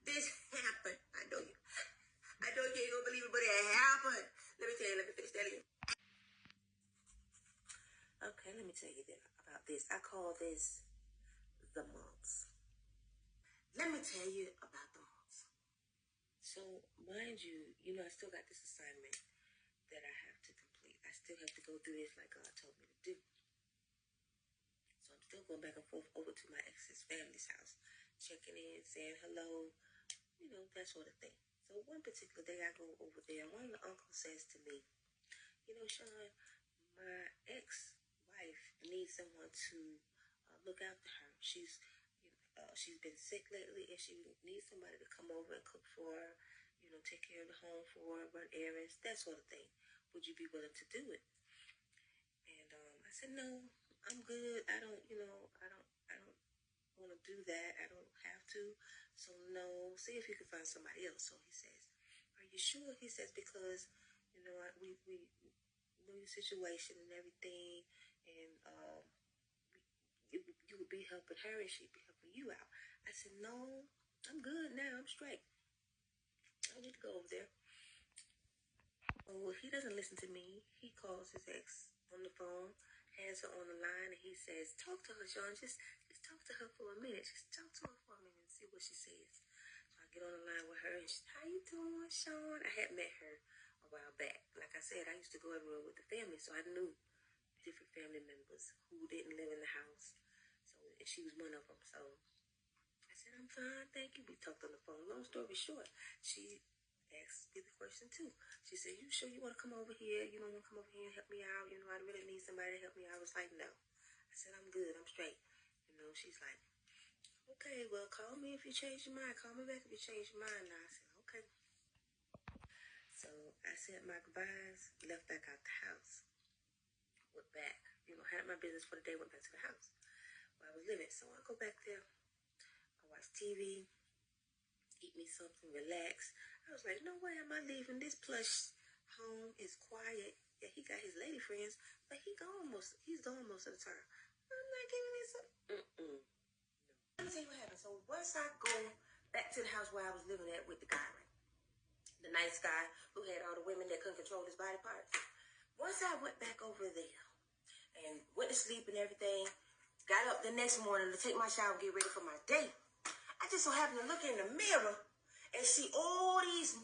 This happened. I know you ain't gonna believe it, but it happened. Let me tell you, let me finish telling you. Okay, let me tell you about this. I call this the mumps. Let me tell you about the mumps. So, mind you, I still got this assignment that I have to complete. I still have to go through this like God told me to do. So I'm still going back and forth over to my ex's family's house, checking in, saying hello, that sort of thing. So one particular day I go over there, and one of the uncles says to me, Sean, my ex-wife needs someone to look after her. She's been sick lately, and she needs somebody to come over and cook for her, take care of the home for her, run errands, that sort of thing. Would you be willing to do it? And I said, no, I'm good. I don't want to do that. I don't have to. So no, see if you can find somebody else. So he says, are you sure? He says, because, we know your situation and everything, and you would be helping her and she'd be helping you out. I said, no, I'm good now. I'm straight. I don't need to go over there. Oh, he doesn't listen to me. He calls his ex on the phone, has her on the line, and he says, talk to her, Sean. Just talk to her for a minute. Just talk to her for a minute and see what she says. So I get on the line with her, and she's, how you doing, Sean? I had met her a while back. Like I said, I used to go everywhere with the family, so I knew different family members who didn't live in the house. So, and she was one of them. So I said, I'm fine, thank you. We talked on the phone. Long story short, she asked me the question too. She said, you sure you want to come over here? You don't want to come over here and help me out? I really need somebody to help me out. I was like, no. I said, I'm good. I'm straight. She's like, okay, well, call me if you change your mind. Call me back if you change your mind. Now I said, okay. So I said my goodbyes, left back out the house. Went back, had my business for the day, went back to the house where I was living. So I go back there, I watch TV, eat me something, relax. I was like, no way am I leaving. This plush home is quiet. Yeah, he got his lady friends, but he's gone most of the time. I'm not giving this up. No. Let me tell you what happened. So once I go back to the house where I was living at with the guy, right? The nice guy who had all the women that couldn't control his body parts. Once I went back over there and went to sleep and everything, got up the next morning to take my shower and get ready for my day, I just so happened to look in the mirror and see all these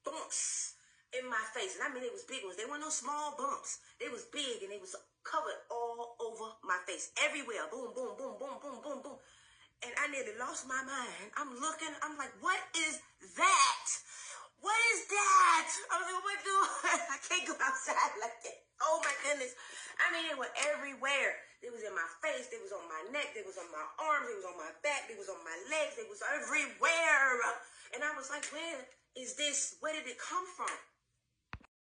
bumps in my face. And I mean, they was big ones. They weren't no small bumps. They was big, and they was covered all over my face. Everywhere. Boom, boom, boom, boom, boom, boom, boom. And I nearly lost my mind. I'm looking. I'm like, what is that? What is that? I was like, oh my God. I can't go outside like that. Oh my goodness. I mean, they were everywhere. They was in my face. They was on my neck. They was on my arms. They was on my back. They was on my legs. They was everywhere. And I was like, where did it come from?